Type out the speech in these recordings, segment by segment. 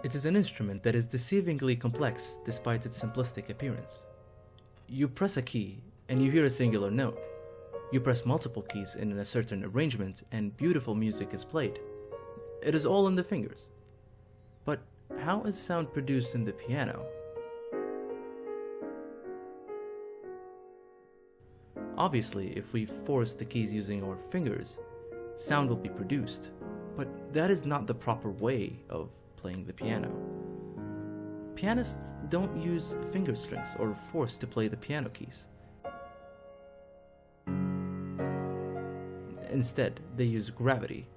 It is an instrument that is deceivingly complex despite its simplistic appearance. You press a key and you hear a singular note. You press multiple keys in a certain arrangement and beautiful music is played. It is all in the fingers. But how is sound produced in the piano? Obviously, if we force the keys using our fingers, sound will be produced, but that is not the proper way of playing the piano. Pianists don't use finger strings or force to play the piano keys. Instead, they use gravity.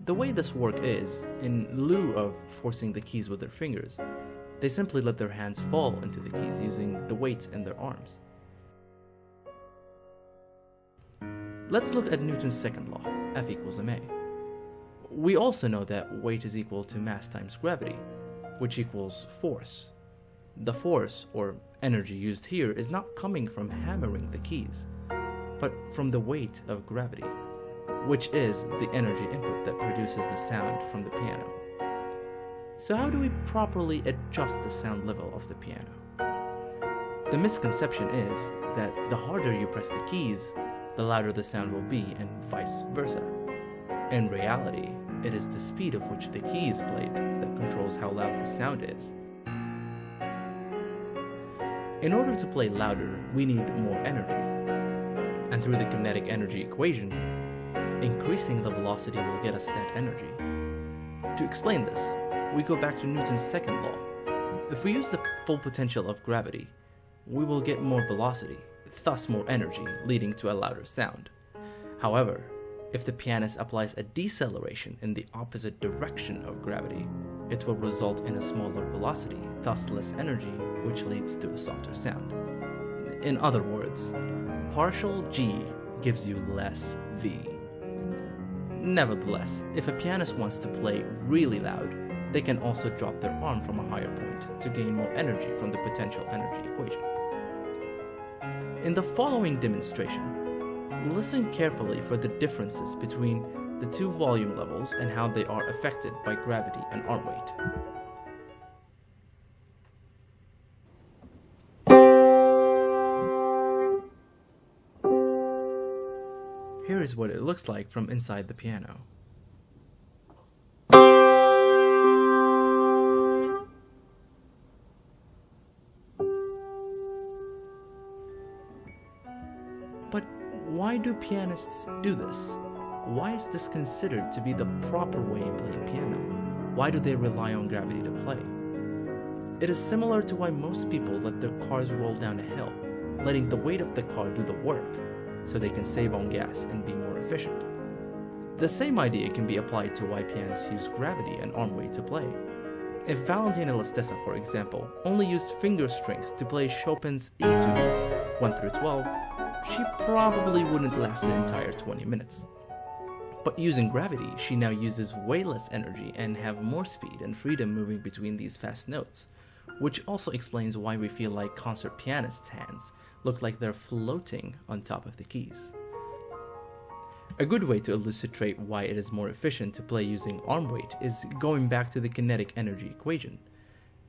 The way this works is, in lieu of forcing the keys with their fingers, they simply let their hands fall into the keys using the weight in their arms. Let's look at Newton's second law, F equals ma. We also know that weight is equal to mass times gravity, which equals force. The force, or energy used here, is not coming from hammering the keys, but from the weight of gravity, which is the energy input that produces the sound from the piano. So how do we properly adjust the sound level of the piano? The misconception is that the harder you press the keys, the louder the sound will be, and vice versa. In reality, it is the speed of which the key is played that controls how loud the sound is. In order to play louder, we need more energy. And through the kinetic energy equation, increasing the velocity will get us that energy. To explain this, we go back to Newton's second law. If we use the full potential of gravity, we will get more velocity, thus more energy, leading to a louder sound. However, if the pianist applies a deceleration in the opposite direction of gravity, it will result in a smaller velocity, thus less energy, which leads to a softer sound. In other words, partial G gives you less V. Nevertheless, if a pianist wants to play really loud, they can also drop their arm from a higher point to gain more energy from the potential energy equation. In the following demonstration, listen carefully for the differences between the two volume levels and how they are affected by gravity and arm weight. Here is what it looks like from inside the piano. But why do pianists do this? Why is this considered to be the proper way of playing piano? Why do they rely on gravity to play? It is similar to why most people let their cars roll down a hill, letting the weight of the car do the work, so they can save on gas and be more efficient. The same idea can be applied to why pianists use gravity and arm weight to play. If Valentina Listessa, for example, only used finger strings to play Chopin's Etudes 1 through 12, she probably wouldn't last the entire 20 minutes. But using gravity, she now uses way less energy and have more speed and freedom moving between these fast notes, which also explains why we feel like concert pianists' hands look like they're floating on top of the keys. A good way to illustrate why it is more efficient to play using arm weight is going back to the kinetic energy equation.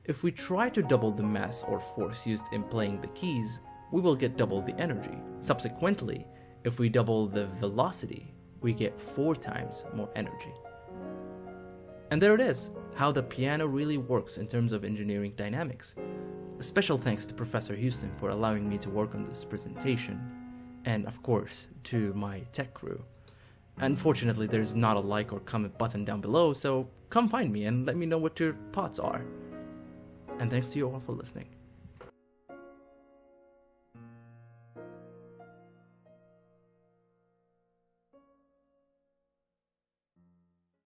If we try to double the mass or force used in playing the keys, we will get double the energy. Subsequently, if we double the velocity, we get 4 times more energy. And there it is, how the piano really works in terms of engineering dynamics. A special thanks to Professor Houston for allowing me to work on this presentation, and of course, to my tech crew. Unfortunately, there's not a like or comment button down below, so come find me and let me know what your thoughts are. And thanks to you all for listening.